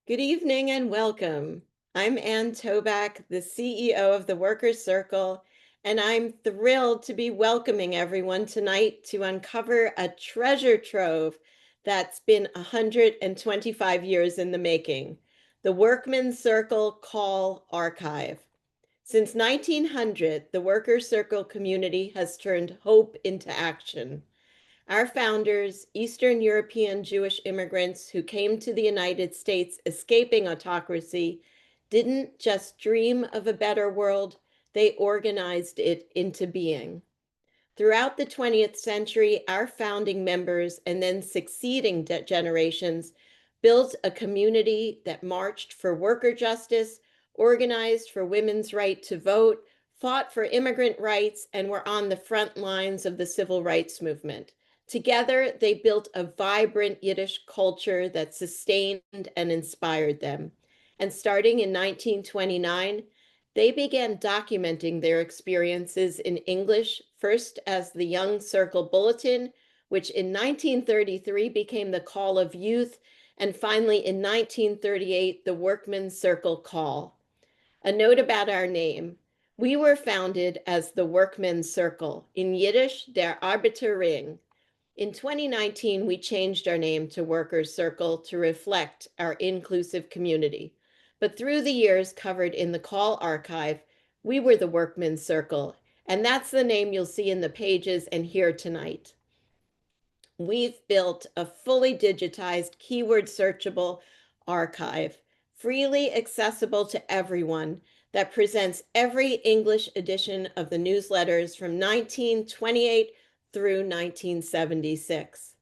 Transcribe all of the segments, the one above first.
Good evening and welcome. I'm Ann Toback, the CEO of the Workers Circle, and I'm thrilled to be welcoming everyone tonight to uncover a treasure trove that's been 125 years in the making, the Workmen's Circle Call Archive. Since 1900, the Workers Circle community has turned hope into action. Our founders, Eastern European Jewish immigrants who came to the United States escaping autocracy, didn't just dream of a better world, they organized it into being. Throughout the 20th century, our founding members and then succeeding generations built a community that marched for worker justice, organized for women's right to vote, fought for immigrant rights, and were on the front lines of the civil rights movement. Together, they built a vibrant Yiddish culture that sustained and inspired them. And starting in 1929, they began documenting their experiences in English, first as the Young Circle Bulletin, which in 1933 became the Call of Youth, and finally in 1938, the Workmen's Circle Call. A note about our name. We were founded as the Workmen's Circle, in Yiddish, der Arbeiterring. In 2019, we changed our name to Workers Circle to reflect our inclusive community. But through the years covered in the Call archive, we were the Workmen's Circle, and that's the name you'll see in the pages and here tonight. We've built a fully digitized, keyword-searchable archive, freely accessible to everyone, that presents every English edition of the newsletters from 1928 through 1976.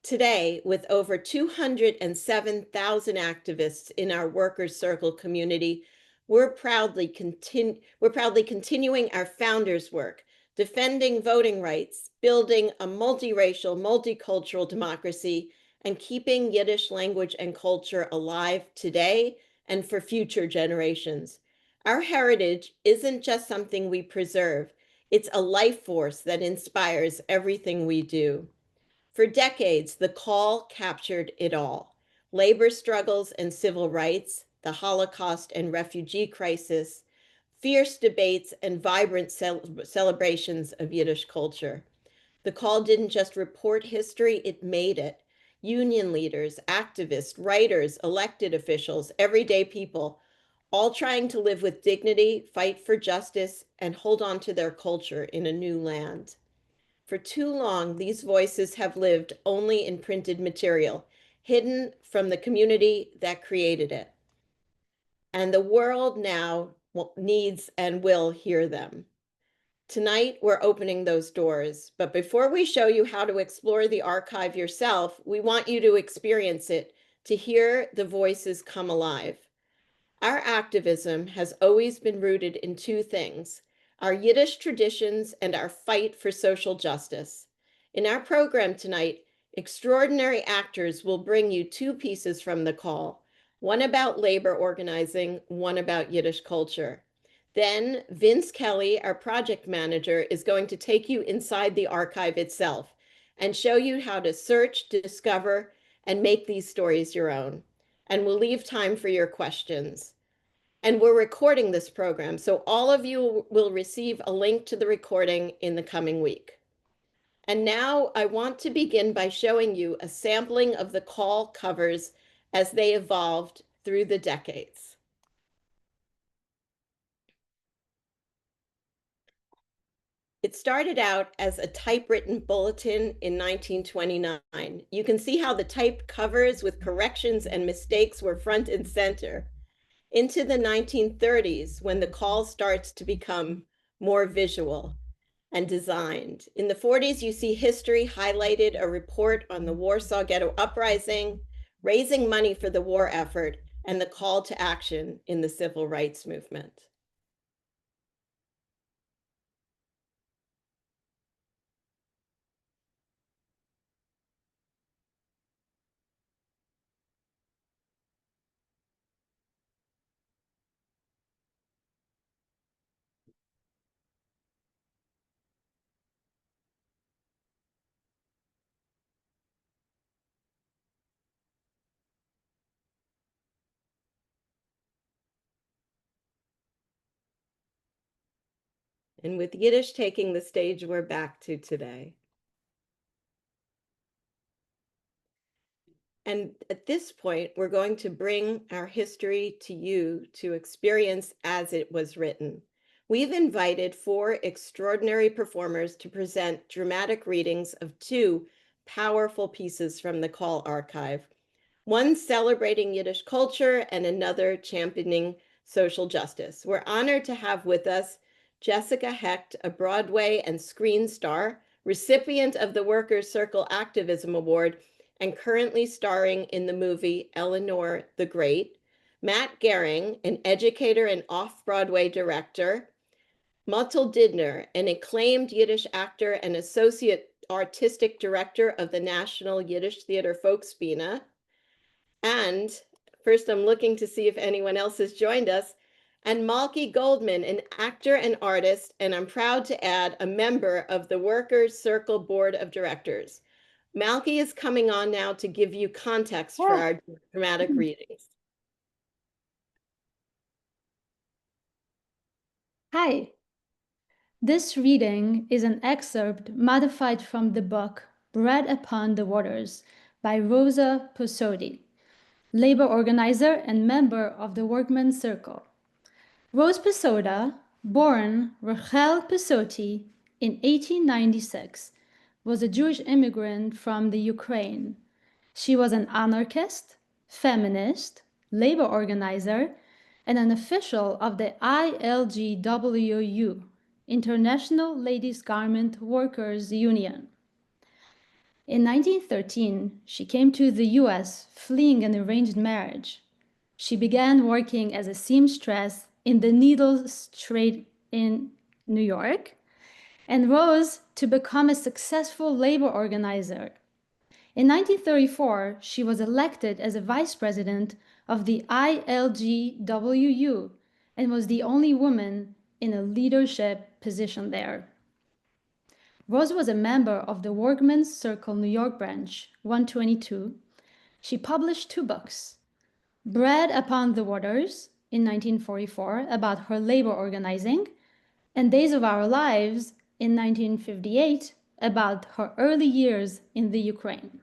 Today, with over 207,000 activists in our Workers Circle community, we're proudly continuing our founders' work, defending voting rights, building a multiracial, multicultural democracy, and keeping Yiddish language and culture alive today and for future generations. Our heritage isn't just something we preserve, it's a life force that inspires everything we do. For decades, the Call captured it all: labor struggles and civil rights, the Holocaust and refugee crisis, fierce debates, and vibrant celebrations of Yiddish culture. The Call didn't just report history, it made it. Union leaders, activists, writers, elected officials, everyday people, all trying to live with dignity, fight for justice, and hold on to their culture in a new land. For too long, these voices have lived only in printed material, hidden from the community that created it. And the world now needs and will hear them. Tonight, we're opening those doors. But before we show you how to explore the archive yourself, we want you to experience it, to hear the voices come alive. Our activism has always been rooted in two things: our Yiddish traditions and our fight for social justice. In our program tonight, extraordinary actors will bring you two pieces from the Call, one about labor organizing, one about Yiddish culture. Then Vince Kelly, our project manager, is going to take you inside the archive itself and show you how to search, discover, and make these stories your own. And we'll leave time for your questions. And we're recording this program, so all of you will receive a link to the recording in the coming week. And now I want to begin by showing you a sampling of the Call covers as they evolved through the decades. It started out as a typewritten bulletin in 1929. You can see how the typed covers with corrections and mistakes were front and center. Into the 1930s, when the Call starts to become more visual and designed. In the 40s, you see history highlighted, a report on the Warsaw Ghetto Uprising, raising money for the war effort, and the call to action in the civil rights movement. And with Yiddish taking the stage, we're back to today. And at this point, we're going to bring our history to you to experience as it was written. We've invited 4 extraordinary performers to present dramatic readings of 2 powerful pieces from the Call archive, one celebrating Yiddish culture and another championing social justice. We're honored to have with us Jessica Hecht, a Broadway and screen star, recipient of the Workers Circle Activism Award, and currently starring in the movie Eleanor the Great; Matt Gehring, an educator and off-Broadway director; Motl Didner, an acclaimed Yiddish actor and associate artistic director of the National Yiddish Theater Folkspiele. And first, I'm looking to see if anyone else has joined us. And Malky Goldman, an actor and artist, and I'm proud to add, a member of the Workers Circle Board of Directors. Malky is coming on now to give you context for our dramatic readings. Hi. This reading is an excerpt modified from the book Bread Upon the Waters by Rosa Posodi, labor organizer and member of the Workmen's Circle. Rose Posoda, born Rachel Pesoti in 1896, was a Jewish immigrant from the Ukraine. She was an anarchist, feminist, labor organizer, and an official of the ILGWU, International Ladies Garment Workers Union. In 1913, she came to the US fleeing an arranged marriage. She began working as a seamstress in the needles trade in New York and rose to become a successful labor organizer. In 1934, she was elected as a vice president of the ILGWU and was the only woman in a leadership position there. Rose was a member of the Workmen's Circle New York branch, 122. She published 2 books, Bread Upon the Waters in 1944 about her labor organizing, and Days of Our Lives in 1958 about her early years in the Ukraine.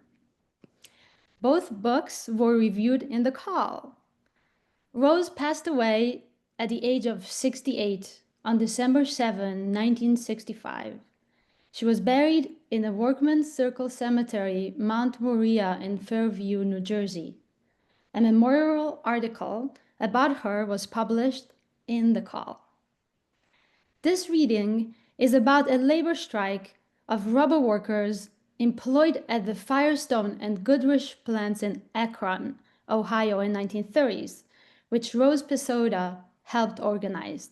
Both books were reviewed in the Call. Rose passed away at the age of 68 on December 7, 1965. She was buried in the Workmen's Circle Cemetery, Mount Moriah in Fairview, New Jersey. A memorial article about her was published in the Call. This reading is about a labor strike of rubber workers employed at the Firestone and Goodrich plants in Akron, Ohio in 1930s, which Rose Posoda helped organize.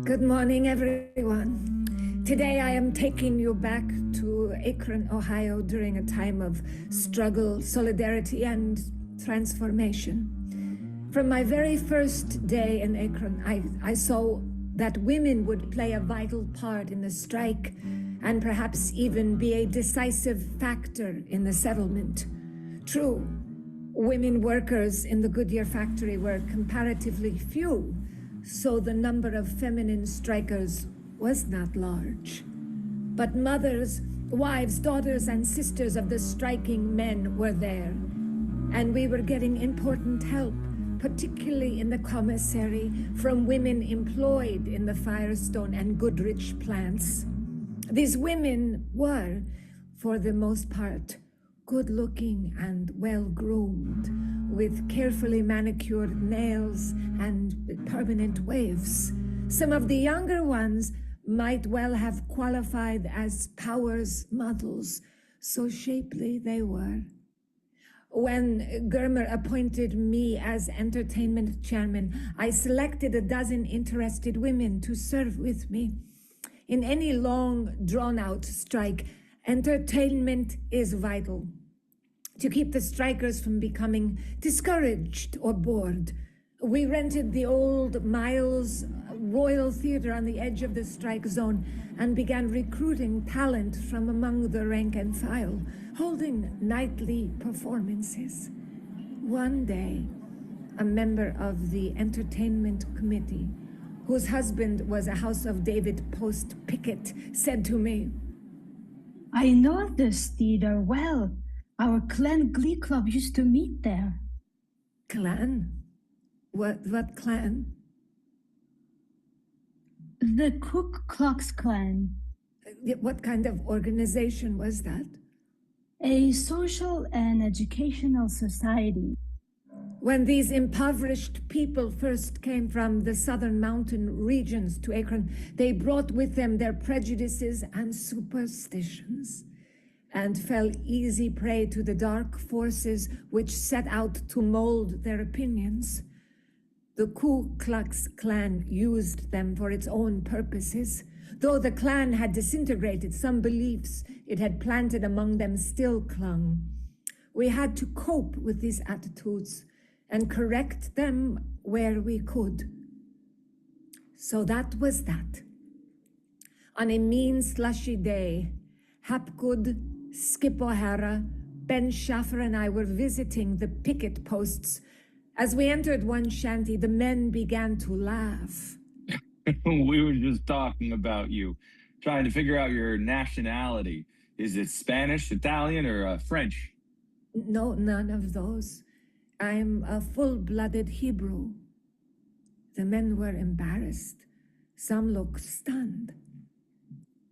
Good morning, everyone. Today I am taking you back to Akron, Ohio during a time of struggle, solidarity, and transformation. From my very first day in Akron, I saw that women would play a vital part in the strike and perhaps even be a decisive factor in the settlement. True, women workers in the Goodyear factory were comparatively few, so the number of feminine strikers was not large. But mothers, wives, daughters, and sisters of the striking men were there, and we were getting important help, particularly in the commissary, from women employed in the Firestone and Goodrich plants. These women were, for the most part, good-looking and well-groomed, with carefully manicured nails and permanent waves. Some of the younger ones might well have qualified as Powers models, so shapely they were. When Germer appointed me as entertainment chairman, I selected a dozen interested women to serve with me. In any long, drawn-out strike, entertainment is vital to keep the strikers from becoming discouraged or bored. We rented the old Miles Royal Theatre on the edge of the strike zone and began recruiting talent from among the rank and file, holding nightly performances. One day, a member of the entertainment committee, whose husband was a House of David post picket, said to me, "I know this theater well. Our clan glee club used to meet there." "Clan? What clan?" "The Ku Klux Klan." "What kind of organization was that?" "A social and educational society." When these impoverished people first came from the southern mountain regions to Akron, they brought with them their prejudices and superstitions and fell easy prey to the dark forces which set out to mold their opinions. The Ku Klux Klan used them for its own purposes. Though the Klan had disintegrated, some beliefs it had planted among them still clung. We had to cope with these attitudes and correct them where we could. So that was that. On a mean, slushy day, Hapgood, Skip O'Hara, Ben Schaffer, and I were visiting the picket posts. As we entered one shanty, the men began to laugh. We were just talking about you, trying to figure out your nationality. Is it Spanish, Italian, or French? No, none of those. I'm a full-blooded Hebrew. The men were embarrassed. Some looked stunned.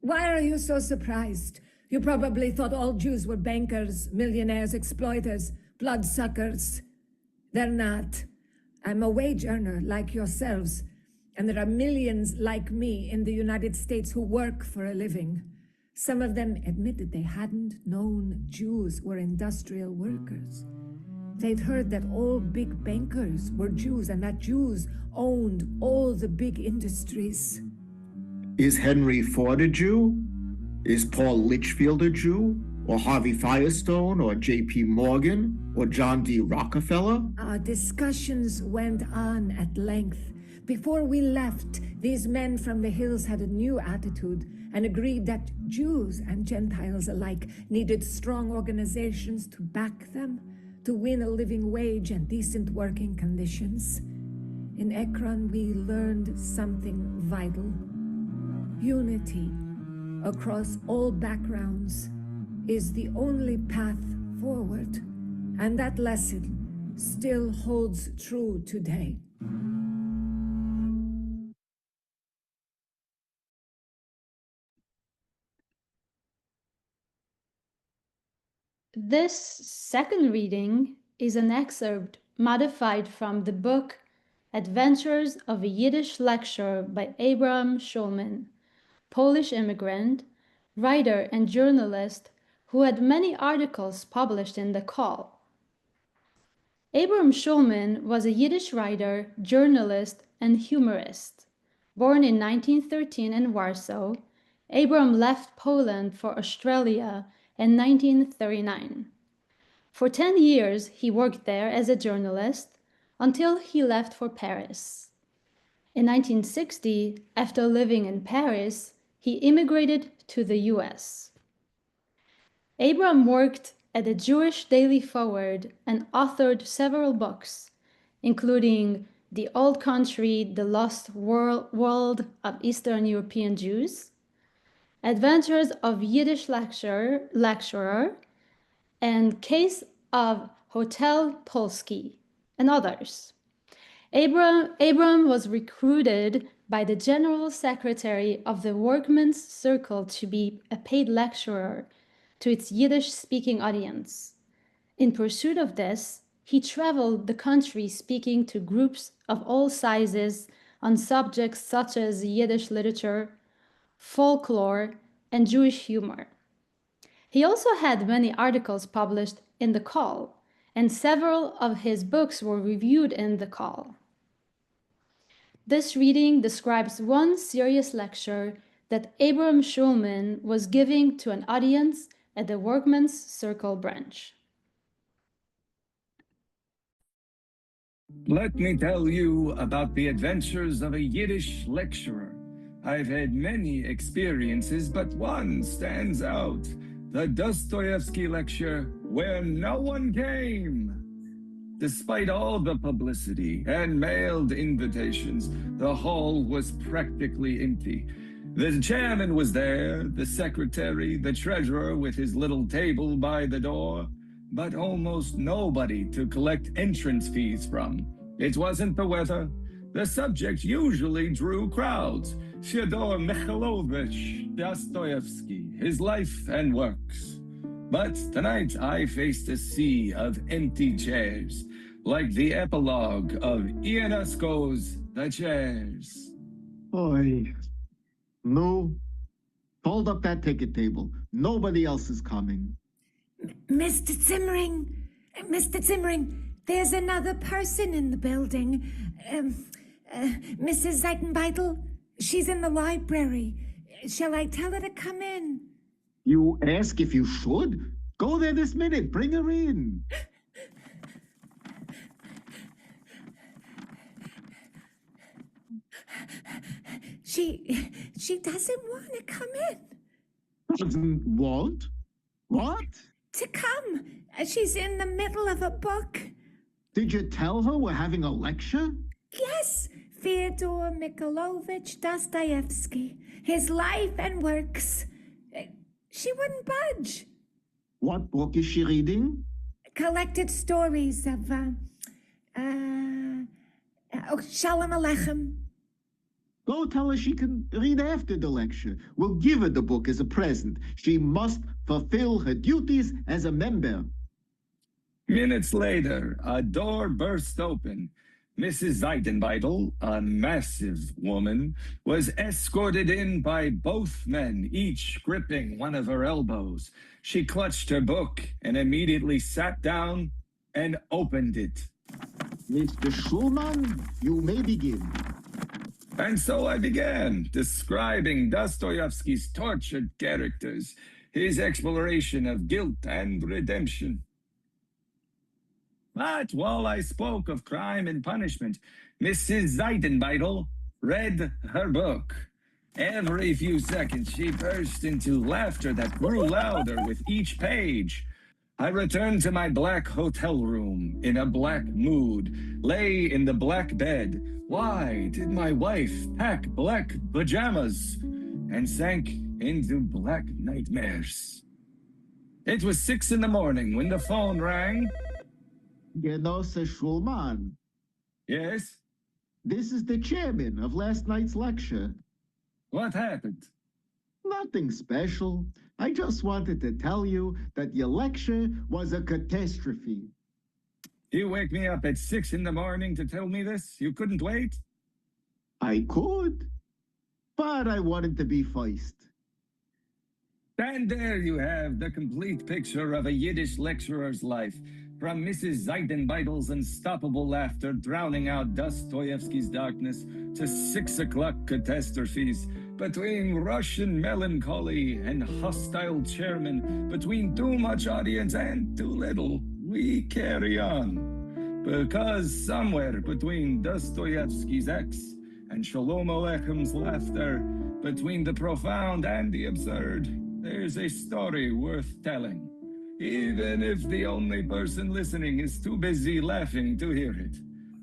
"Why are you so surprised? You probably thought all Jews were bankers, millionaires, exploiters, bloodsuckers. They're not. I'm a wage earner like yourselves, and there are millions like me in the United States who work for a living. Some of them admitted they hadn't known Jews were industrial workers. They'd heard that all big bankers were Jews and that Jews owned all the big industries." Is Henry Ford a Jew? Is Paul Litchfield a Jew? Or Harvey Firestone? Or J.P. Morgan? Or John D. Rockefeller? Our discussions went on at length. Before we left, these men from the hills had a new attitude and agreed that Jews and Gentiles alike needed strong organizations to back them, to win a living wage and decent working conditions. In Akron, we learned something vital. Unity across all backgrounds is the only path forward, and that lesson still holds true today. This second reading is an excerpt modified from the book Adventures of a Yiddish Lecturer by Abram Schulman, Polish immigrant, writer, and journalist who had many articles published in The Call. Abram Schulman was a Yiddish writer, journalist, and humorist. Born in 1913 in Warsaw, Abram left Poland for Australia in 1939. For 10 years, he worked there as a journalist until he left for Paris. In 1960, after living in Paris, he immigrated to the US. Abram worked at the Jewish Daily Forward and authored several books, including The Old Country, The Lost World of Eastern European Jews, Adventures of Yiddish Lecturer, and Case of Hotel Polski, and others. Abram was recruited by the General Secretary of the Workers Circle to be a paid lecturer to its Yiddish-speaking audience. In pursuit of this, he traveled the country speaking to groups of all sizes on subjects such as Yiddish literature, folklore, and Jewish humor. He also had many articles published in The Call, and several of his books were reviewed in The Call. This reading describes one serious lecture that Abram Schulman was giving to an audience at the Workmen's Circle branch. Let me tell you about the adventures of a Yiddish lecturer. I've had many experiences, but one stands out. The Dostoevsky lecture where no one came. Despite all the publicity and mailed invitations, the hall was practically empty. The chairman was there, the secretary, the treasurer with his little table by the door, but almost nobody to collect entrance fees from. It wasn't the weather. The subject usually drew crowds. Fyodor Mikhailovich Dostoevsky, his life and works. But tonight I faced a sea of empty chairs, like the epilogue of Ionesco's The Chairs. Oi. No. Hold up that ticket table. Nobody else is coming. Mr. Zimmering, there's another person in the building. Mrs. Seitenbeitel, she's in the library. Shall I tell her to come in? You ask if you should? Go there this minute. Bring her in. She doesn't want to come in. Doesn't want? What? To come. She's in the middle of a book. Did you tell her we're having a lecture? Yes, Fyodor Mikhailovich Dostoevsky, his life and works. She wouldn't budge. What book is she reading? Collected stories of, Shalom Aleichem. Go tell her she can read after the lecture. We'll give her the book as a present. She must fulfill her duties as a member. Minutes later, a door burst open. Mrs. Seitenbeitel, a massive woman, was escorted in by both men, each gripping one of her elbows. She clutched her book and immediately sat down and opened it. Mr. Schulman, you may begin. And so I began, describing Dostoevsky's tortured characters, his exploration of guilt and redemption. But while I spoke of crime and punishment, Mrs. Seitenbeitel read her book. Every few seconds, she burst into laughter that grew louder with each page. I returned to my black hotel room in a black mood, lay in the black bed. Why did my wife pack black pajamas? And sank into black nightmares. It was 6 in the morning when the phone rang. Genosse Schulman. Yes? This is the chairman of last night's lecture. What happened? Nothing special. I just wanted to tell you that your lecture was a catastrophe. You wake me up at 6 in the morning to tell me this? You couldn't wait? I could, but I wanted to be first. And there you have the complete picture of a Yiddish lecturer's life, from Mrs. Seitenbeitel's unstoppable laughter drowning out Dostoevsky's darkness to 6 o'clock catastrophes, between Russian melancholy and hostile chairman, between too much audience and too little. We carry on, because somewhere between Dostoevsky's X and Shalom Aleichem's laughter, between the profound and the absurd, there's a story worth telling, even if the only person listening is too busy laughing to hear it,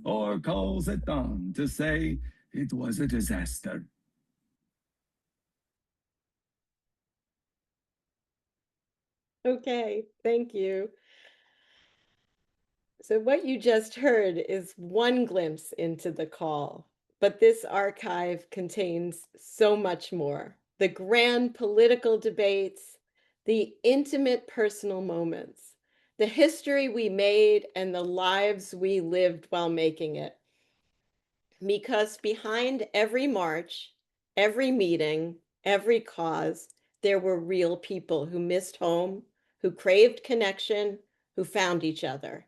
or calls at dawn to say it was a disaster. Okay, thank you. So what you just heard is one glimpse into the call, but this archive contains so much more. The grand political debates, the intimate personal moments, the history we made, and the lives we lived while making it. Because behind every march, every meeting, every cause, there were real people who missed home, who craved connection, who found each other,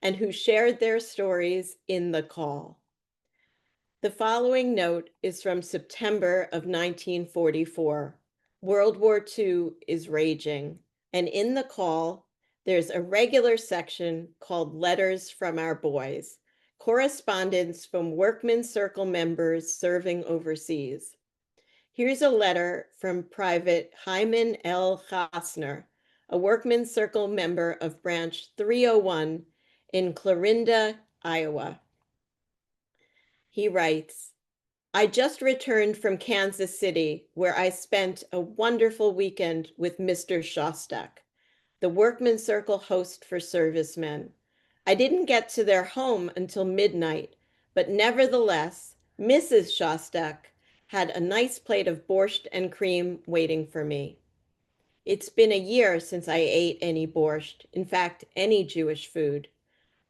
and who shared their stories in the call. The following note is from September of 1944. World War II is raging, and in the call, there's a regular section called Letters from Our Boys, correspondence from Workmen's Circle members serving overseas. Here's a letter from Private Hyman L. Chasner, a Workmen's Circle member of Branch 301 in Clarinda, Iowa. He writes, I just returned from Kansas City, where I spent a wonderful weekend with Mr. Shostak, the Workmen's Circle host for servicemen. I didn't get to their home until midnight, but nevertheless, Mrs. Shostak had a nice plate of borscht and cream waiting for me. It's been a year since I ate any borscht, in fact, any Jewish food.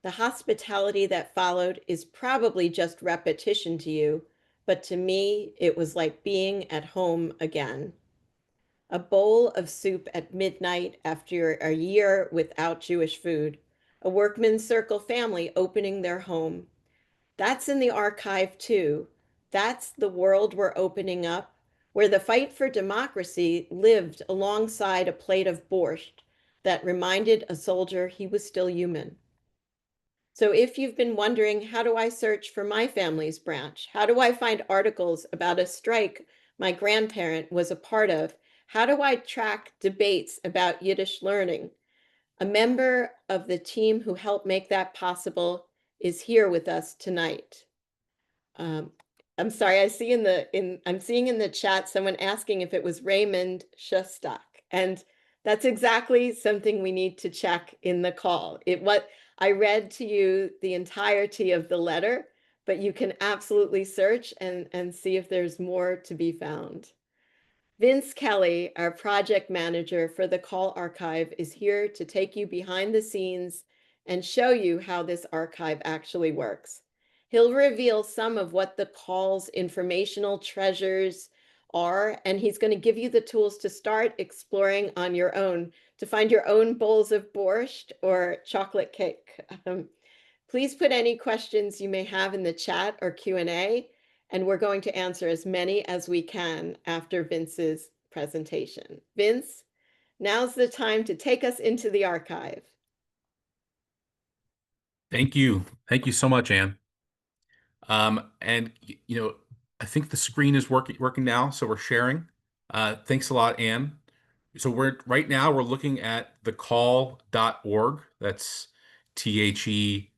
The hospitality that followed is probably just repetition to you, but to me, it was like being at home again. A bowl of soup at midnight after a year without Jewish food, a Workmen's Circle family opening their home. That's in the archive too. That's the world we're opening up, where the fight for democracy lived alongside a plate of borscht that reminded a soldier he was still human. So if you've been wondering, how do I search for my family's branch? How do I find articles about a strike my grandparent was a part of? How do I track debates about Yiddish learning? A member of the team who helped make that possible is here with us tonight. I'm sorry, I'm seeing in the chat someone asking if it was Raymond Shostak, and that's exactly something we need to check in the call. I read to you the entirety of the letter, but you can absolutely search and see if there's more to be found. Vince Kelly, our project manager for the Call Archive, is here to take you behind the scenes and show you how this archive actually works. He'll reveal some of what the Call's informational treasures are, and he's going to give you the tools to start exploring on your own, to find your own bowls of borscht or chocolate cake. Please put any questions you may have in the chat or Q&A, and we're going to answer as many as we can after Vince's presentation. Vince, now's the time to take us into the archive. Thank you. Thank you so much, Anne. And I think the screen is working now, so we're sharing. Thanks a lot, Anne. So right now we're looking at thecall.org. That's THECALL.org.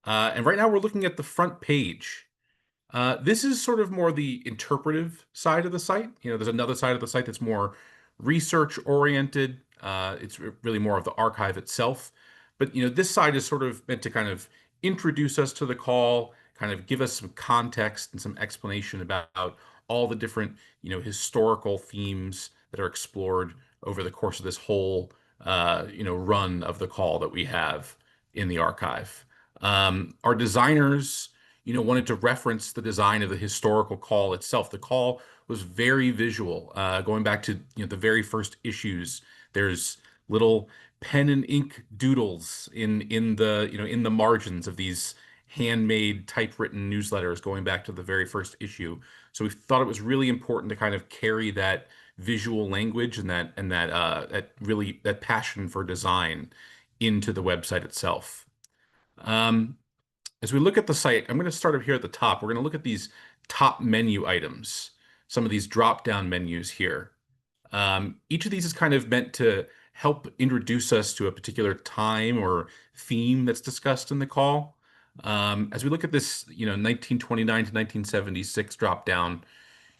And right now we're looking at the front page. This is sort of more the interpretive side of the site. There's another side of the site that's more research oriented. It's really more of the archive itself. But this side is sort of meant to kind of introduce us to the call, kind of give us some context and some explanation about all the different historical themes that are explored over the course of this whole run of the call that we have in the archive. Our designers wanted to reference the design of the historical call itself. The call was very visual, going back to the very first issues. There's little pen and ink doodles in the margins of these handmade typewritten newsletters going back to the very first issue. So we thought it was really important to kind of carry that visual language and that passion for design into the website itself. As we look at the site, I'm going to start up here at the top. We're going to look at these top menu items, some of these drop-down menus here. Each of these is kind of meant to help introduce us to a particular time or theme that's discussed in the call. As we look at this, 1929 to 1976 drop-down,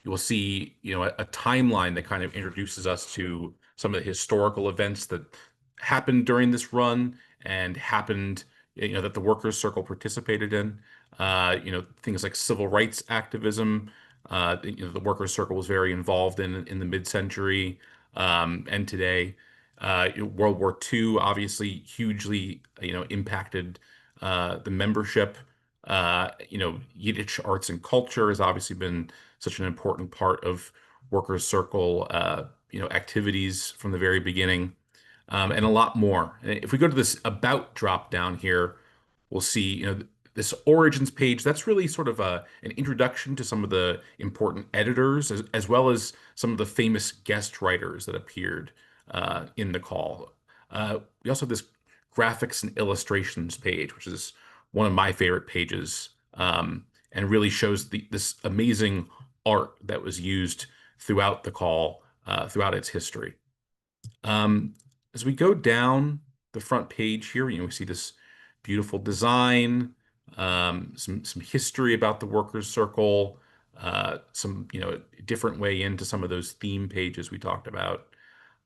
you will see, a timeline that kind of introduces us to some of the historical events that happened during this run and happened that the Workers Circle participated in, things like civil rights activism. The Workers Circle was very involved in the mid-century and today. World War II obviously hugely impacted the membership. Yiddish arts and culture has obviously been such an important part of Workers Circle activities from the very beginning. And a lot more. If we go to this about drop down here, we'll see, this origins page. That's really sort of an introduction to some of the important editors, as well as some of the famous guest writers that appeared in the call. We also have this graphics and illustrations page, which is one of my favorite pages, and really shows this amazing art that was used throughout the call, throughout its history. As we go down the front page here, we see this beautiful design, some history about the Workers Circle, some different way into some of those theme pages we talked about.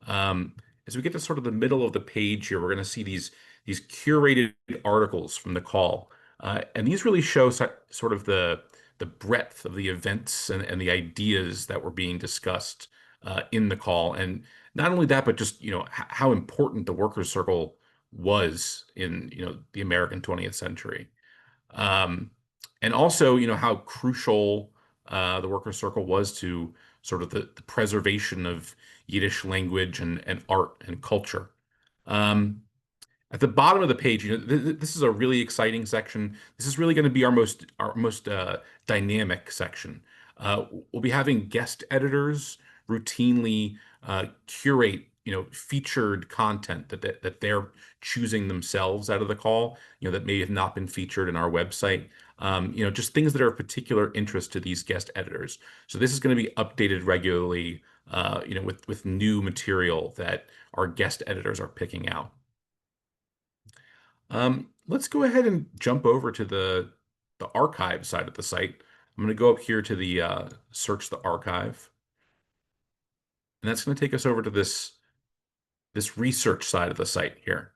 As we get to sort of the middle of the page here, we're going to see these curated articles from the call, and these really show sort of the breadth of the events and the ideas that were being discussed in the call. And not only that, but just how important the Workers Circle was in the American 20th century, and also how crucial the Workers Circle was to sort of the preservation of Yiddish language and art and culture. At the bottom of the page, this is a really exciting section. This is really going to be our most dynamic section. We'll be having guest editors routinely curate featured content that they're choosing themselves out of the call, that may have not been featured in our website. Just things that are of particular interest to these guest editors. So this is going to be updated regularly, with new material that our guest editors are picking out. Let's go ahead and jump over to the archive side of the site. I'm going to go up here to the search the archive, and that's going to take us over to this research side of the site here.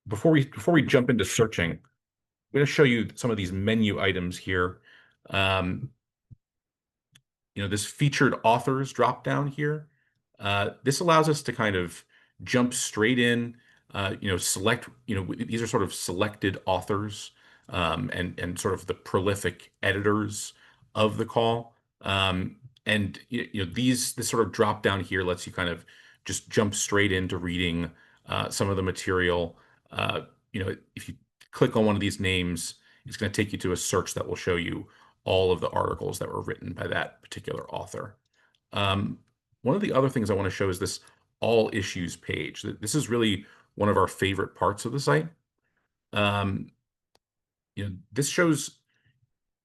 Before we jump into searching, I'm going to show you some of these menu items here. This featured authors drop down here. This allows us to kind of jump straight in, select, these are sort of selected authors, and sort of the prolific editors of the call. And this sort of drop down here lets you kind of just jump straight into reading some of the material. If you click on one of these names, it's going to take you to a search that will show you all of the articles that were written by that particular author. One of the other things I want to show is this all issues page. This is really one of our favorite parts of the site. This shows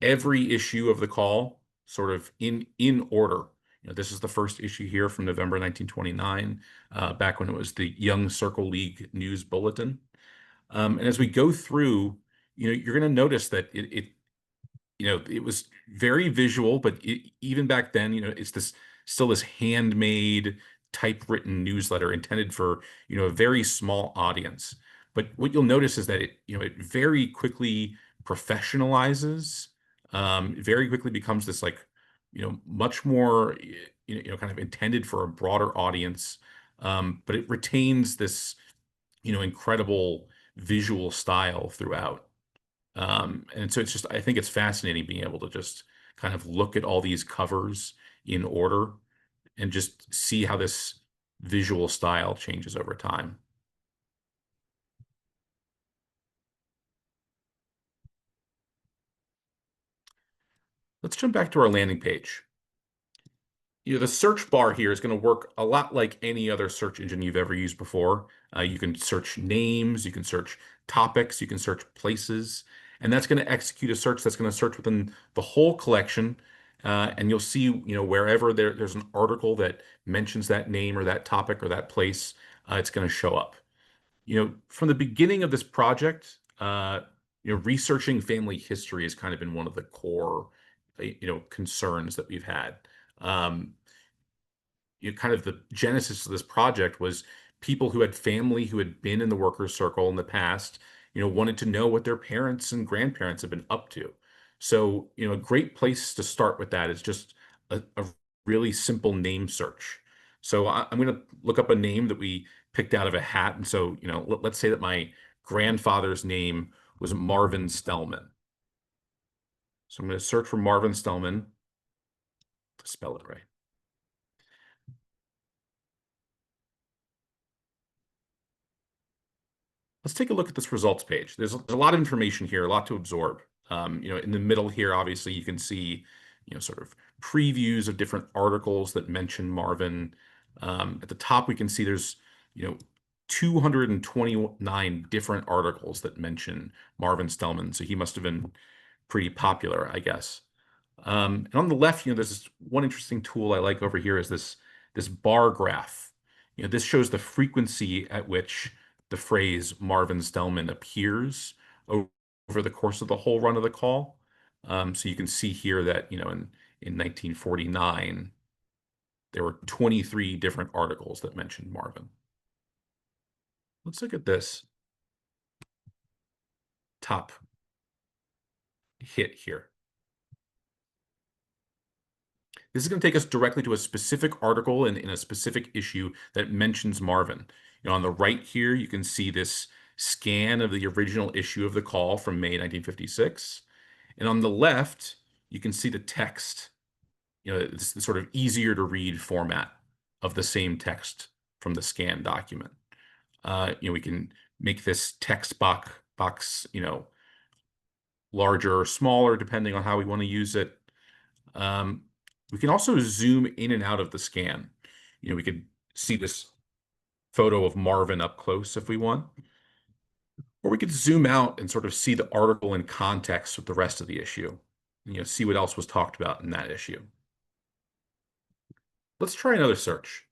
every issue of the call sort of in order. This is the first issue here from November 1929, back when it was the Young Circle League News Bulletin. And as we go through, you're going to notice that it was very visual, but even back then, it's still this handmade, typewritten newsletter intended for a very small audience. But what you'll notice is that it very quickly professionalizes, very quickly becomes this much more kind of intended for a broader audience, but it retains this incredible visual style throughout. And so I think it's fascinating being able to just kind of look at all these covers in order and just see how this visual style changes over time. Let's jump back to our landing page. The search bar here is going to work a lot like any other search engine you've ever used before. You can search names, you can search topics, you can search places, and that's going to execute a search that's going to search within the whole collection. And you'll see, wherever there's an article that mentions that name or that topic or that place, it's going to show up. From the beginning of this project, researching family history has kind of been one of the core, concerns that we've had. Kind of the genesis of this project was people who had family who had been in the Workers Circle in the past, wanted to know what their parents and grandparents have been up to. So, a great place to start with that is just a really simple name search. So I'm going to look up a name that we picked out of a hat. And so, let's say that my grandfather's name was Marvin Stellman. So I'm going to search for Marvin Stellman to spell it right. Let's take a look at this results page. There's a lot of information here, a lot to absorb. In the middle here, obviously, you can see, sort of previews of different articles that mention Marvin. At the top, we can see there's, 229 different articles that mention Marvin Stellman. So he must have been pretty popular, I guess. And on the left, there's this one interesting tool I like over here is this bar graph. This shows the frequency at which the phrase Marvin Stellman appears over the course of the whole run of the call. So you can see here that, in 1949, there were 23 different articles that mentioned Marvin. Let's look at this top hit here. This is going to take us directly to a specific article in a specific issue that mentions Marvin. On the right here, you can see this scan of the original issue of the call from May 1956. And on the left, you can see the text, this sort of easier to read format of the same text from the scan document. We can make this text box, larger or smaller, depending on how we want to use it. We can also zoom in and out of the scan. We could see this photo of Marvin up close if we want. Or we could zoom out and sort of see the article in context with the rest of the issue. See what else was talked about in that issue. Let's try another search.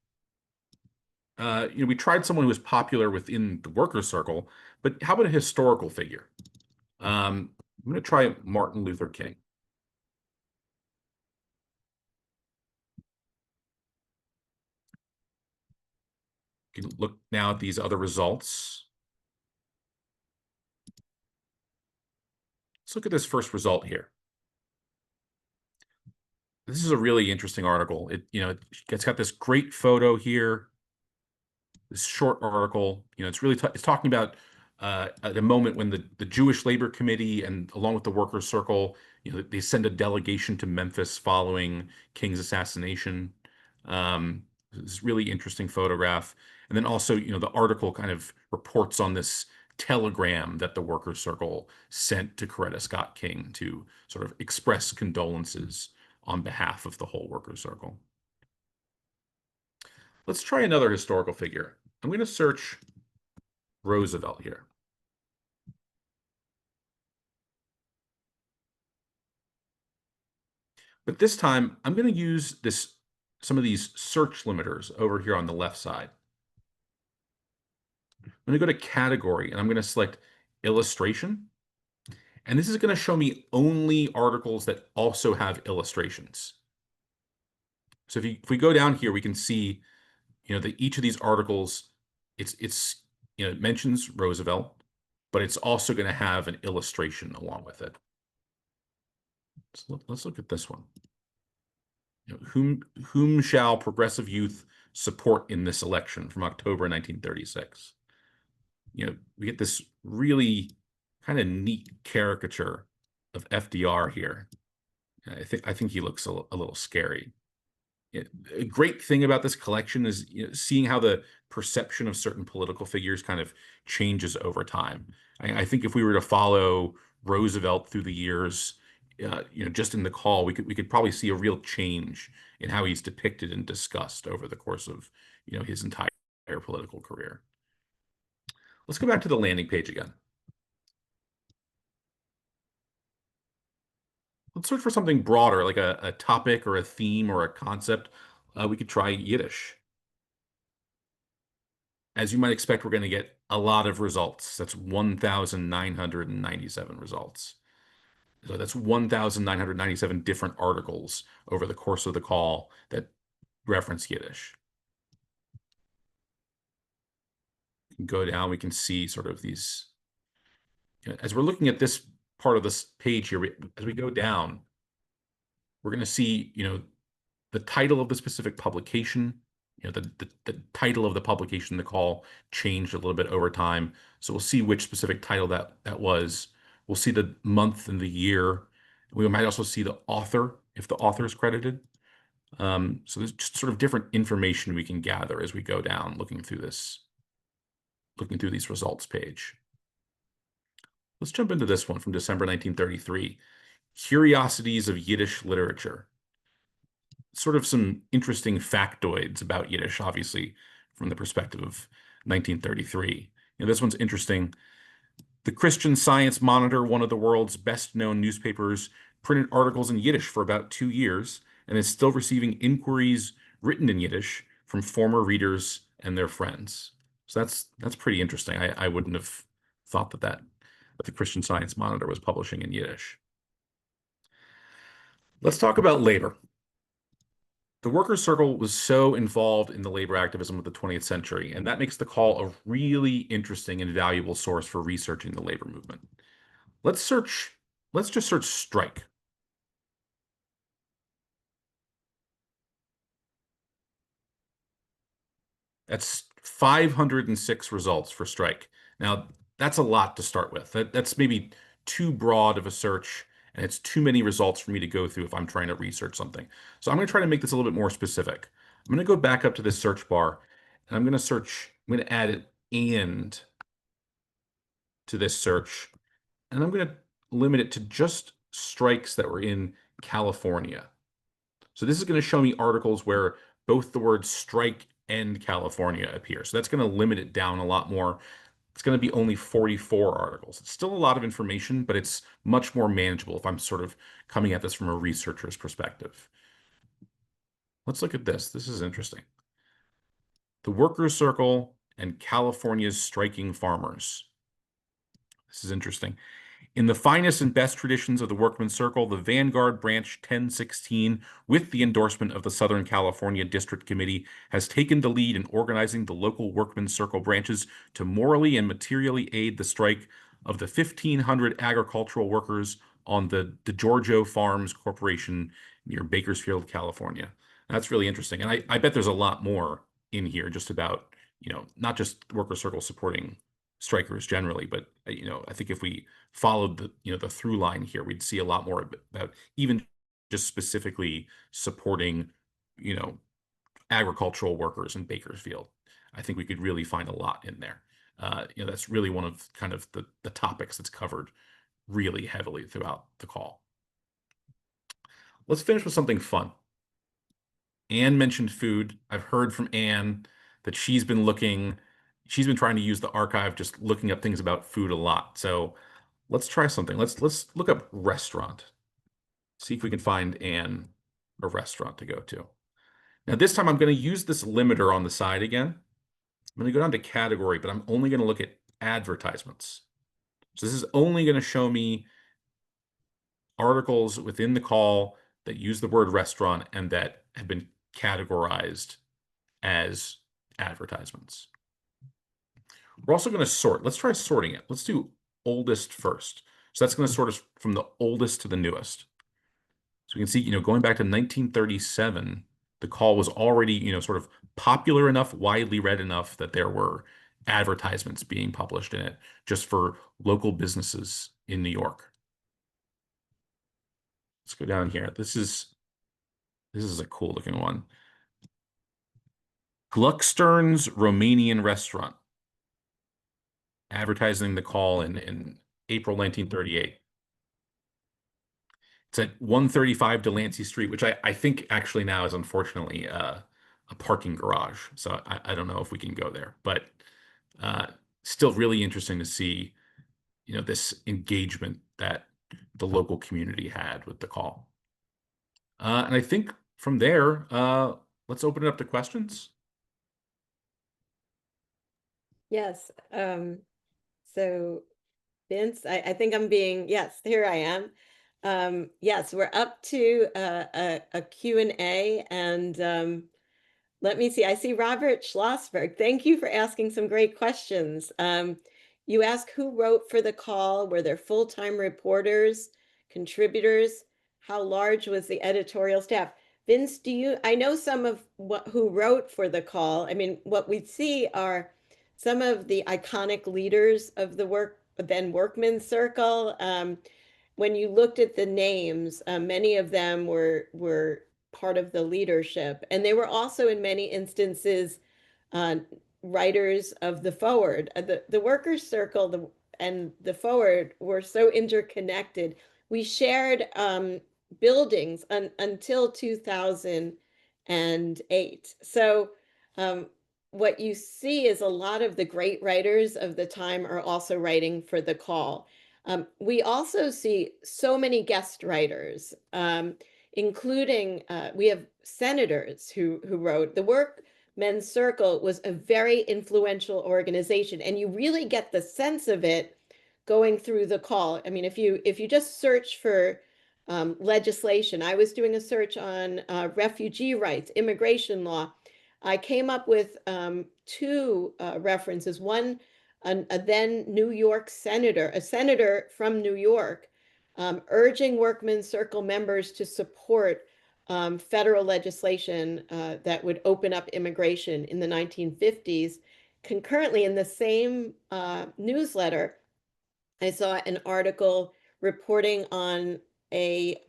We tried someone who was popular within the Workers Circle, but how about a historical figure? I'm going to try Martin Luther King. You can look now at these other results. Let's look at this first result here. This is a really interesting article. It's got this great photo here. This short article, it's talking about at a moment when the Jewish Labor Committee and along with the Workers Circle, they send a delegation to Memphis following King's assassination. This really interesting photograph. And then also, the article kind of reports on this telegram that the Workers Circle sent to Coretta Scott King to sort of express condolences on behalf of the whole Workers Circle. Let's try another historical figure. I'm going to search Roosevelt here. But this time, I'm going to use some of these search limiters over here on the left side. I'm going to go to category and I'm going to select illustration. And this is going to show me only articles that also have illustrations. So if we go down here, we can see, that each of these articles, it mentions Roosevelt, but it's also going to have an illustration along with it. So let's look at this one. Whom shall progressive youth support in this election from October 1936? We get this really kind of neat caricature of FDR here. I think he looks a little scary. A great thing about this collection is seeing how the perception of certain political figures kind of changes over time. I think if we were to follow Roosevelt through the years, just in the call, we could probably see a real change in how he's depicted and discussed over the course of his entire political career. Let's go back to the landing page again. Let's search for something broader, like a topic or a theme or a concept. We could try Yiddish. As you might expect, we're going to get a lot of results. That's 1,997 results. So that's 1,997 different articles over the course of the call that reference Yiddish. We can go down, we can see sort of these, as we're looking at this part of this page here, as we go down, we're going to see, the title of the specific publication, the title of the publication, the call changed a little bit over time. So we'll see which specific title that was. We'll see the month and the year. We might also see the author, if the author is credited. So there's just sort of different information we can gather as we go down, looking through these results page. Let's jump into this one from December 1933, Curiosities of Yiddish Literature. Sort of some interesting factoids about Yiddish, obviously, from the perspective of 1933. This one's interesting. The Christian Science Monitor, one of the world's best-known newspapers, printed articles in Yiddish for about 2 years and is still receiving inquiries written in Yiddish from former readers and their friends. So that's pretty interesting. I wouldn't have thought that the Christian Science Monitor was publishing in Yiddish. Let's talk about labor. The Workers' Circle was so involved in the labor activism of the 20th century, and that makes the call a really interesting and valuable source for researching the labor movement. Let's just search strike. That's 506 results for strike. Now, that's a lot to start with. That's maybe too broad of a search, and it's too many results for me to go through if I'm trying to research something. So I'm going to try to make this a little bit more specific. I'm going to go back up to this search bar, and I'm going to add an "and" to this search, and I'm going to limit it to just strikes that were in California. So this is going to show me articles where both the word strike and California appear. So that's going to limit it down a lot more. It's going to be only 44 articles. It's still a lot of information, but it's much more manageable if I'm sort of coming at this from a researcher's perspective. Let's look at this. This is interesting. The Workers' Circle and California's striking farmers. This is interesting. In the finest and best traditions of the Workmen's Circle, the Vanguard Branch 1016, with the endorsement of the Southern California District Committee, has taken the lead in organizing the local Workmen's Circle branches to morally and materially aid the strike of the 1,500 agricultural workers on the DeGiorgio Farms Corporation near Bakersfield, California. That's really interesting. And I bet there's a lot more in here just about, not just Workers' Circle supporting strikers generally, but I think if we followed the through line here, we'd see a lot more about even just specifically supporting agricultural workers in Bakersfield. I think we could really find a lot in there. That's really one of kind of the topics that's covered really heavily throughout the call. Let's finish with something fun. Anne mentioned food. I've heard from Anne that she's been trying to use the archive, just looking up things about food a lot. So let's try something. Let's look up restaurant. See if we can find Anne a restaurant to go to. Now this time I'm going to use this limiter on the side again. I'm going to go down to category, but I'm only going to look at advertisements. So this is only going to show me articles within the call that use the word restaurant and that have been categorized as advertisements. We're also going to sort. Let's try sorting it. Let's do oldest first. So that's going to sort us from the oldest to the newest. So we can see, going back to 1937, the call was already, sort of popular enough, widely read enough that there were advertisements being published in it just for local businesses in New York. Let's go down here. This is a cool looking one. Gluckstern's Romanian Restaurant, advertising the call in April 1938. It's at 135 Delancey Street, which I think actually now is unfortunately a parking garage. So I don't know if we can go there, but still really interesting to see, this engagement that the local community had with the call. And I think from there, let's open it up to questions. Yes. So Vince, I think I'm being, yes, here I am. Yes, we're up to a Q&A, and let me see. I see Robert Schlossberg. Thank you for asking some great questions. You ask who wrote for the call. Were there full-time reporters, contributors? How large was the editorial staff? Vince, I know some of who wrote for the call. I mean, what we see are some of the iconic leaders of the Workmen's Circle. When you looked at the names, many of them were part of the leadership, and they were also in many instances writers of the Forward. The Workers' Circle and the Forward were so interconnected. We shared buildings until 2008. So what you see is a lot of the great writers of the time are also writing for the call. We also see so many guest writers, including we have senators who wrote. The Workmen's Circle was a very influential organization, and you really get the sense of it going through the call. I mean, if you just search for legislation, I was doing a search on refugee rights, immigration law. I came up with two references. One, a then New York senator, a senator from New York, urging Workmen's Circle members to support federal legislation that would open up immigration in the 1950s. Concurrently, in the same newsletter, I saw an article reporting on a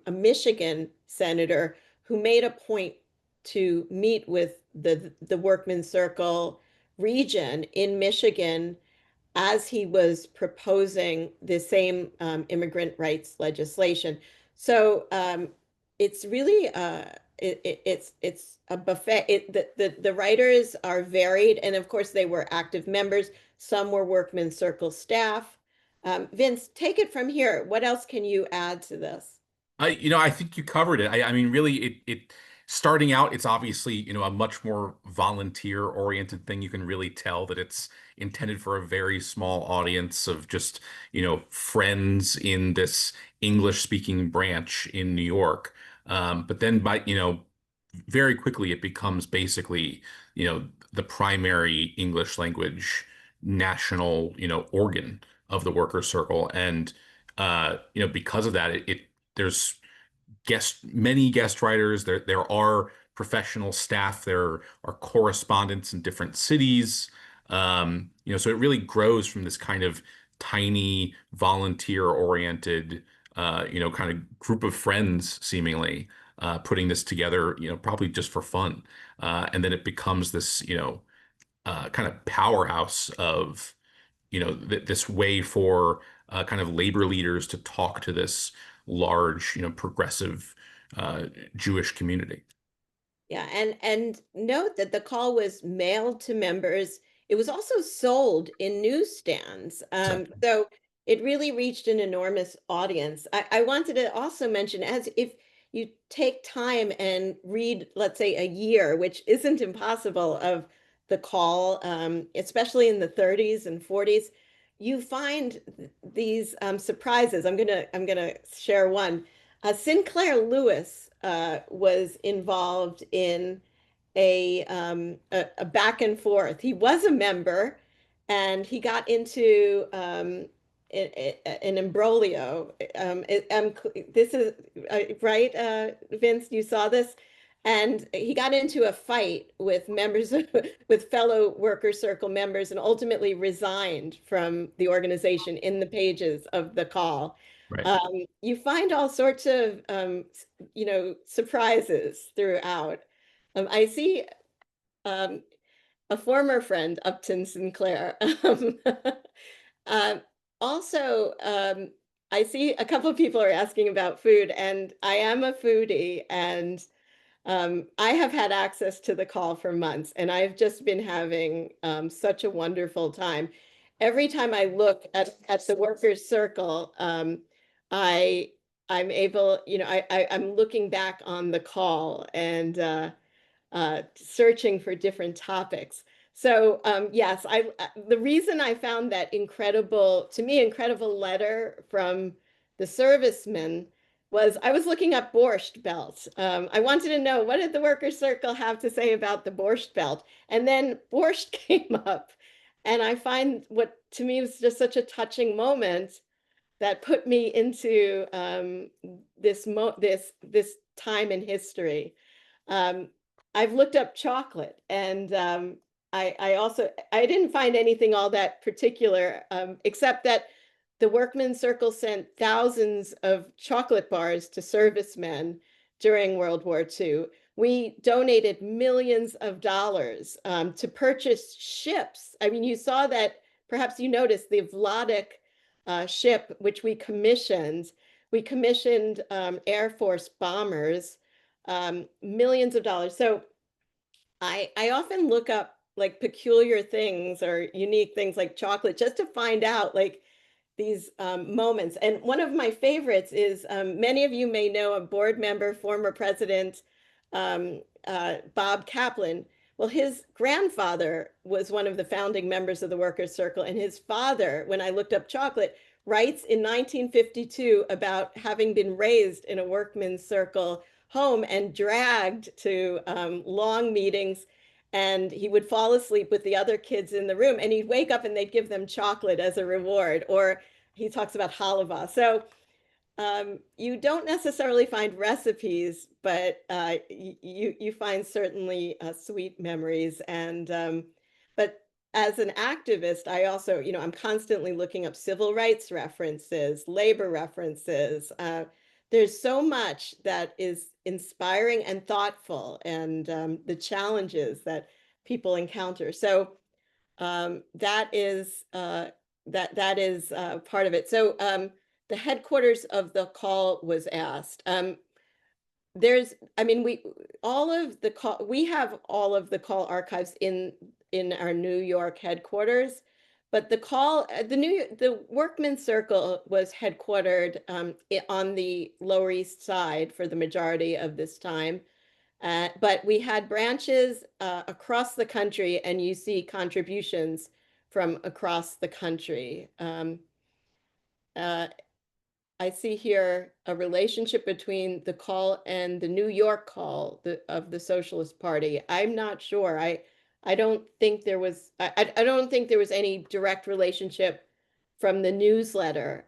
Michigan senator who made a point to meet with the Workmen's Circle region in Michigan as he was proposing the same immigrant rights legislation. So it's really it's a buffet. The writers are varied, and of course they were active members. Some were Workmen's Circle staff. Vince, take it from here. What else can you add to this? I think you covered it. I mean, really, it starting out, it's obviously, a much more volunteer-oriented thing. You can really tell that it's intended for a very small audience of just, friends in this English-speaking branch in New York. But then very quickly it becomes basically, the primary English language national, organ of the Workers' Circle. And, because of that, there's many guest writers. There are professional staff. There are correspondents in different cities. So it really grows from this kind of tiny volunteer-oriented, kind of group of friends, seemingly, putting this together, probably just for fun. And then it becomes this, kind of powerhouse of, this way for kind of labor leaders to talk to this large, progressive Jewish community. Yeah, and note that the call was mailed to members. It was also sold in newsstands. So it really reached an enormous audience. I wanted to also mention, as if you take time and read, let's say, a year, which isn't impossible, of the call, especially in the 30s and 40s, you find these surprises. I'm gonna share one. Sinclair Lewis was involved in a back and forth. He was a member, and he got into an imbroglio. This is right, Vince. You saw this, and he got into a fight with members with fellow Workers' Circle members, and ultimately resigned from the organization in the pages of the call. Right. You find all sorts of surprises throughout. I see a former friend, Upton Sinclair. Um, also, I see a couple of people are asking about food, and I am a foodie, and I have had access to the call for months, and I've just been having such a wonderful time. Every time I look at the Workers' Circle, I'm able, I'm looking back on the call and searching for different topics. So yes, the reason I found that incredible, to me, incredible letter from the servicemen was I was looking up Borscht Belt. I wanted to know, what did the Workers' Circle have to say about the Borscht Belt? And then Borscht came up, and I find what to me was just such a touching moment that put me into this time in history. I've looked up chocolate, and I didn't find anything all that particular, except that the Workmen's Circle sent thousands of chocolate bars to servicemen during World War II. We donated millions of dollars to purchase ships. I mean, you saw that, perhaps you noticed the Vladik ship, which we commissioned. We commissioned Air Force bombers, millions of dollars. So I often look up like peculiar things or unique things like chocolate just to find out like these moments. And one of my favorites is many of you may know a board member, former president Bob Kaplan. Well, his grandfather was one of the founding members of the Workers Circle, and his father, when I looked up chocolate, writes in 1952 about having been raised in a workman's circle home and dragged to long meetings. And he would fall asleep with the other kids in the room, and he'd wake up and they'd give them chocolate as a reward. Or he talks about halava. So you don't necessarily find recipes, but you find certainly sweet memories. And but as an activist, I also, I'm constantly looking up civil rights references, labor references. There's so much that is inspiring and thoughtful, and the challenges that people encounter. So that is part of it. So the headquarters of the call was asked. I mean, we have all of the call archives in our New York headquarters, but the Workmen's Circle was headquartered on the Lower East Side for the majority of this time. But we had branches across the country, and you see contributions from across the country. I see here a relationship between the call and the New York call of the Socialist Party. I'm not sure. I don't think there was I don't think there was any direct relationship from the newsletter.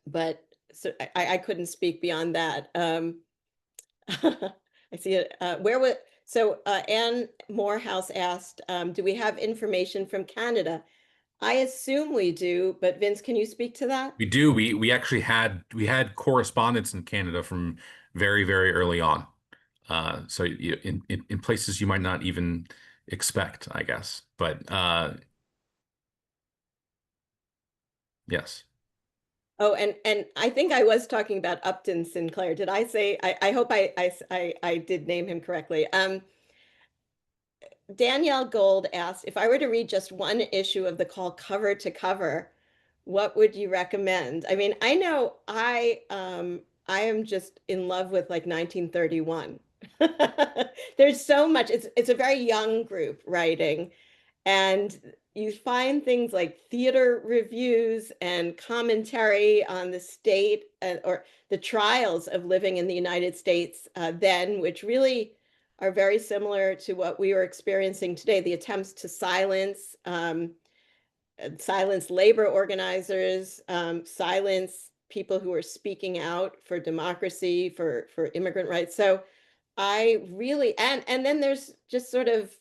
But so I couldn't speak beyond that. I see it. Anne Morehouse asked, do we have information from Canada? I assume we do, but Vince, can you speak to that? We do. We actually had correspondence in Canada from very, very early on. So in places you might not even expect, I guess. But yes. Oh, and I think I was talking about Upton Sinclair. Did I say? I hope I did name him correctly. Danielle Gold asked, if I were to read just one issue of the call cover to cover, what would you recommend? I mean, I know I am just in love with like 1931. There's so much. It's a very young group writing, and you find things like theater reviews and commentary on the state or the trials of living in the United States then, which really are very similar to what we are experiencing today. The attempts to silence labor organizers, silence people who are speaking out for democracy, for immigrant rights. So I really, and then there's just sort of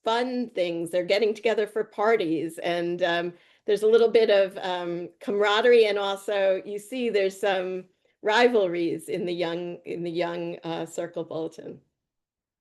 fun things. They're getting together for parties, and there's a little bit of camaraderie, and also you see there's some rivalries in the young Circle Bulletin.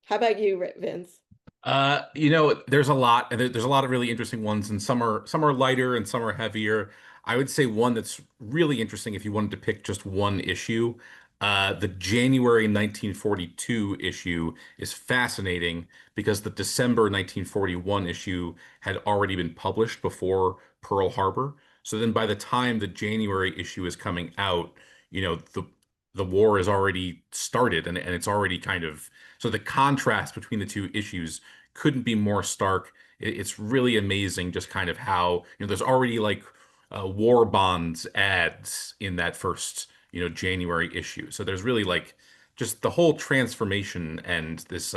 How about you, Vince? There's a lot. There's a lot of really interesting ones, and some are lighter and some are heavier. I would say one that's really interesting if you wanted to pick just one issue. The January 1942 issue is fascinating because the December 1941 issue had already been published before Pearl Harbor. So then by the time the January issue is coming out, the war is already started, and it's already kind of, so the contrast between the two issues couldn't be more stark. It's really amazing just kind of how, there's already like war bonds ads in that first, January issue. So there's really like just the whole transformation and this,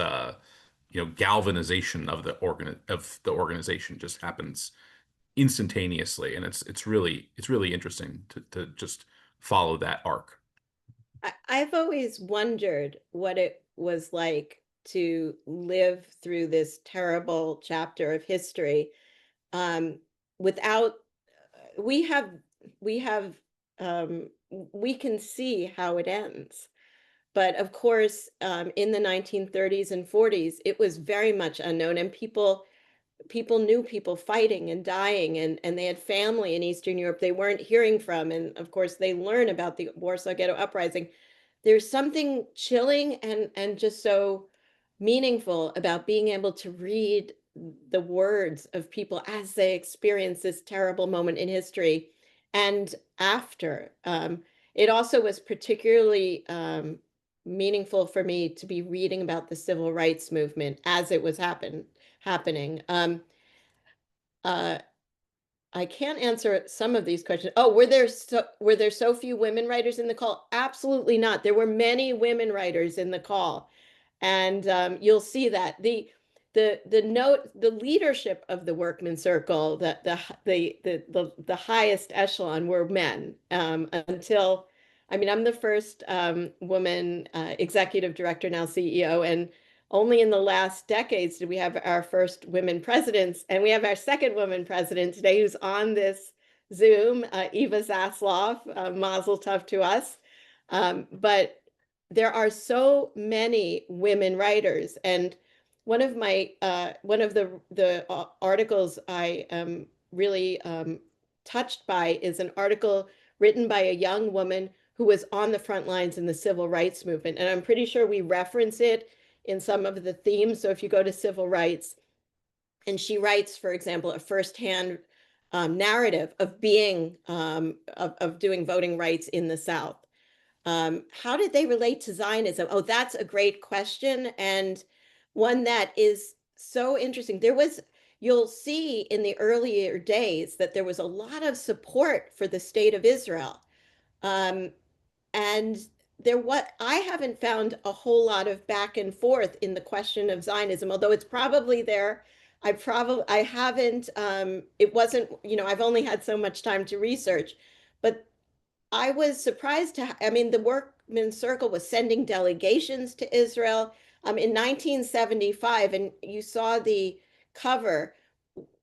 galvanization of the organization just happens instantaneously. And it's really interesting to just follow that arc. I've always wondered what it was like to live through this terrible chapter of history without we can see how it ends. But of course, in the 1930s and 40s, it was very much unknown, and people knew people fighting and dying, and they had family in Eastern Europe they weren't hearing from. And of course, they learn about the Warsaw Ghetto Uprising. There's something chilling and just so meaningful about being able to read the words of people as they experience this terrible moment in history and after. It also was particularly meaningful for me to be reading about the civil rights movement as it was happening. Uh, I can't answer some of these questions. Oh, were there so few women writers in the call? Absolutely not. There were many women writers in the call, and you'll see that the leadership of the Workman Circle, the highest echelon were men until. I mean, I'm the first woman executive director, now CEO, and only in the last decades did we have our first women presidents, and we have our second woman president today who's on this Zoom, Eva Zasloff, mazel tov to us. But there are so many women writers, and one of the articles I am really touched by is an article written by a young woman who was on the front lines in the civil rights movement, and I'm pretty sure we reference it in some of the themes. So if you go to civil rights, and she writes, for example, a firsthand narrative of being of doing voting rights in the South. How did they relate to Zionism? Oh, that's a great question, and one that is so interesting. You'll see in the earlier days that there was a lot of support for the state of Israel. And I haven't found a whole lot of back and forth in the question of Zionism, although it's probably there. I haven't, it wasn't, I've only had so much time to research, but I was surprised I mean, the Workmen's Circle was sending delegations to Israel in 1975, and you saw the cover.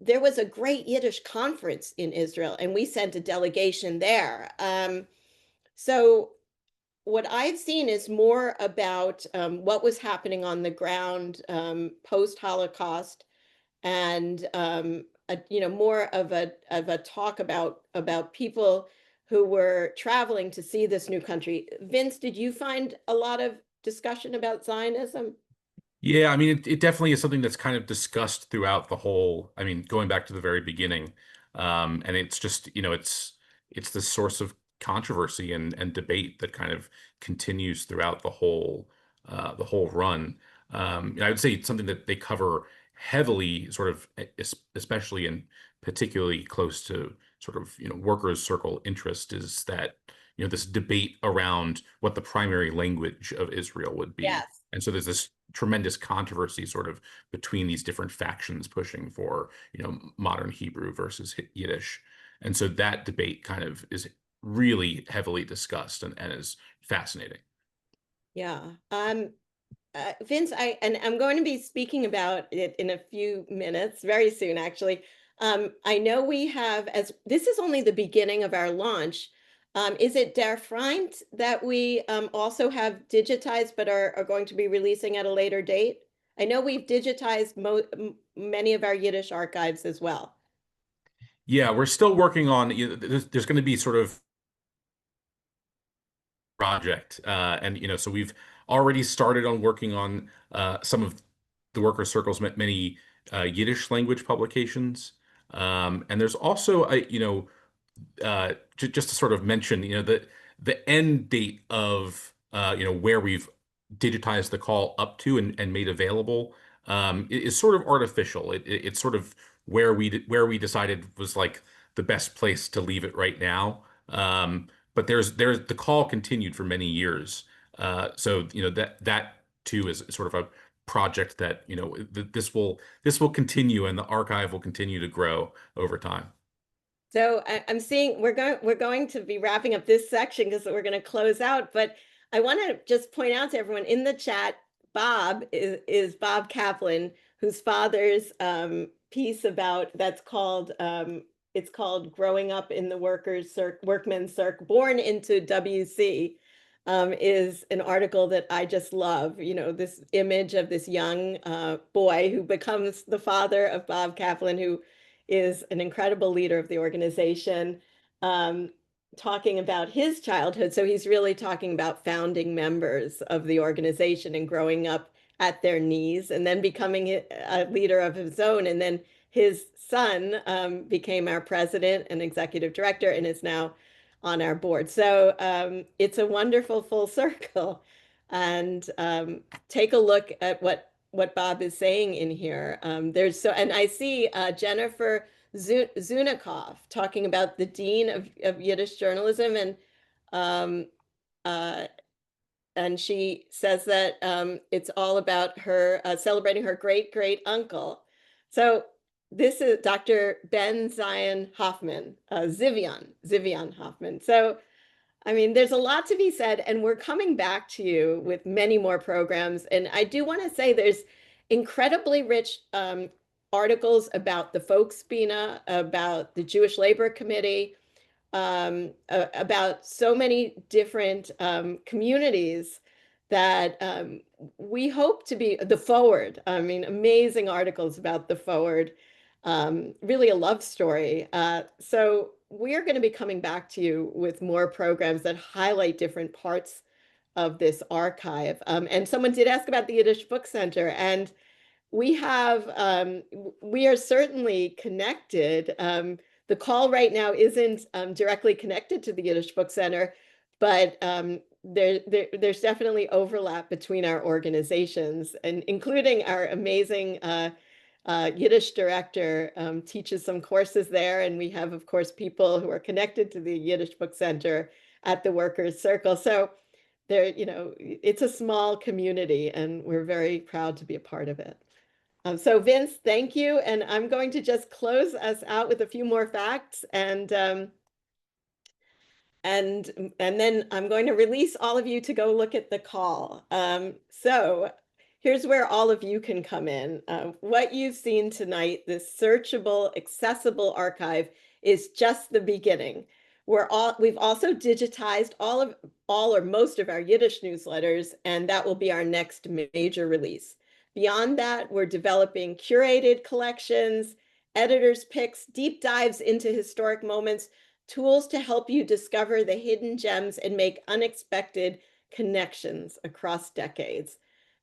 There was a great Yiddish conference in Israel, and we sent a delegation there. So what I've seen is more about what was happening on the ground post-Holocaust, and more of a talk about people who were traveling to see this new country. Vince, did you find a lot of discussion about Zionism? Yeah, I mean, it definitely is something that's kind of discussed throughout the whole, I mean, going back to the very beginning. And it's just, it's the source of controversy and debate that kind of continues throughout the whole run. I would say it's something that they cover heavily, sort of, especially and particularly close to sort of, workers' circle interest, is that, this debate around what the primary language of Israel would be. Yes. And so there's this tremendous controversy sort of between these different factions pushing for, modern Hebrew versus Yiddish. And so that debate kind of is really heavily discussed and is fascinating. Yeah. Vince, I'm going to be speaking about it in a few minutes, very soon, actually. I know we have, as this is only the beginning of our launch. Is it Der Freund that we also have digitized, but are going to be releasing at a later date? I know we've digitized many of our Yiddish archives as well. Yeah, we're still working on, there's going to be sort of project. And, so we've already started on working on some of the Worker Circle's many Yiddish language publications. And there's also, just to sort of mention, the end date of, where we've digitized the call up to and made available is sort of artificial. It's sort of where we decided was like the best place to leave it right now. But there's the call continued for many years. So that too is sort of a project that this will continue, and the archive will continue to grow over time. So I'm seeing we're going to be wrapping up this section because we're going to close out. But I want to just point out to everyone in the chat, Bob is Bob Kaplan, whose father's piece about that's called it's called "Growing Up in the Workmen's Circle, Born into WC." Is an article that I just love. This image of this young boy who becomes the father of Bob Kaplan, who is an incredible leader of the organization, talking about his childhood. So he's really talking about founding members of the organization and growing up at their knees and then becoming a leader of his own. And then his son became our president and executive director and is now on our board. So it's a wonderful full circle. And take a look at what Bob is saying in here. And I see Jennifer Zunikov talking about the dean of Yiddish journalism, and she says that it's all about her celebrating her great uncle. So this is Dr. Ben Zion Hoffman, Zivian Hoffman. So I mean, there's a lot to be said, and we're coming back to you with many more programs. And I do want to say there's incredibly rich articles about the Folksbiene, about the Jewish Labor Committee, about so many different communities that we hope to be the Forward. I mean, amazing articles about the Forward, really a love story. So we're going to be coming back to you with more programs that highlight different parts of this archive. And someone did ask about the Yiddish Book Center, and we are certainly connected. The call right now isn't directly connected to the Yiddish Book Center, but there's definitely overlap between our organizations, and including our amazing Yiddish director teaches some courses there. And we have, of course, people who are connected to the Yiddish Book Center at the Workers Circle. So there, it's a small community, and we're very proud to be a part of it. So Vince, thank you. And I'm going to just close us out with a few more facts, and then I'm going to release all of you to go look at the call. So here's where all of you can come in. What you've seen tonight, this searchable, accessible archive, is just the beginning. We've also digitized all or most of our Yiddish newsletters, and that will be our next major release. Beyond that, we're developing curated collections, editors' picks, deep dives into historic moments, tools to help you discover the hidden gems and make unexpected connections across decades.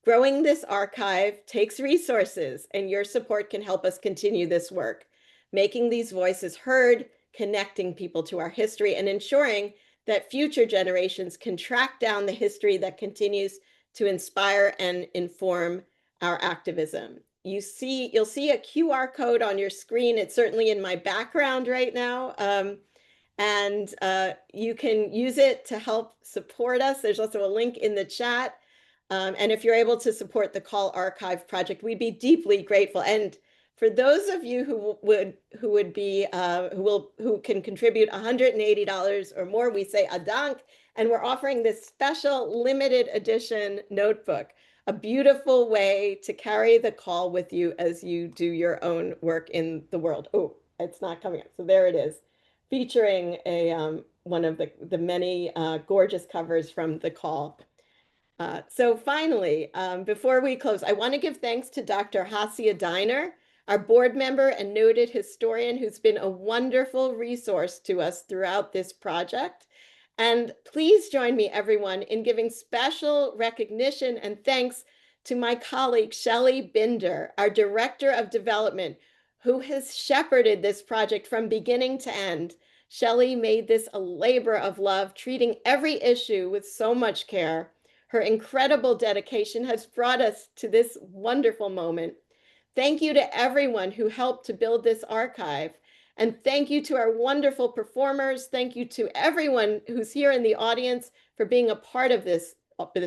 Growing this archive takes resources, and your support can help us continue this work, making these voices heard, connecting people to our history, and ensuring that future generations can track down the history that continues to inspire and inform our activism. You'll see a QR code on your screen. It's certainly in my background right now. And you can use it to help support us. There's also a link in the chat. And if you're able to support the Call Archive project, we'd be deeply grateful. And for those of you who can contribute $180 or more, we say a dank, and we're offering this special limited edition notebook, a beautiful way to carry the call with you as you do your own work in the world. Oh, it's not coming up. So there it is, featuring one of the many gorgeous covers from the call. So finally, before we close, I want to give thanks to Dr. Motl Didner, our board member and noted historian, who's been a wonderful resource to us throughout this project. And please join me, everyone, in giving special recognition and thanks to my colleague, Shelley Binder, our Director of Development, who has shepherded this project from beginning to end. Shelley made this a labor of love, treating every issue with so much care. Her incredible dedication has brought us to this wonderful moment. Thank you to everyone who helped to build this archive. And thank you to our wonderful performers. Thank you to everyone who's here in the audience for being a part of this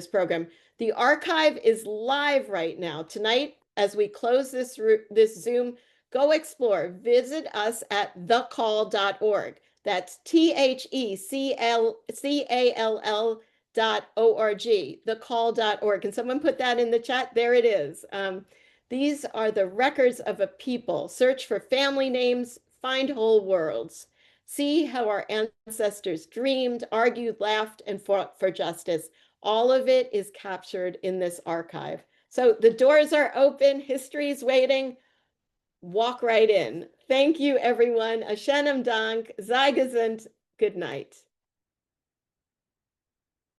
program. The archive is live right now. Tonight, as we close this Zoom, go explore. Visit us at thecall.org. That's THECALL.org, thecall.org. Can someone put that in the chat? There it is. These are the records of a people. Search for family names, find whole worlds. See how our ancestors dreamed, argued, laughed, and fought for justice. All of it is captured in this archive. So the doors are open, history's waiting. Walk right in. Thank you, everyone. A Shanam Dank, Sei gesund, good night.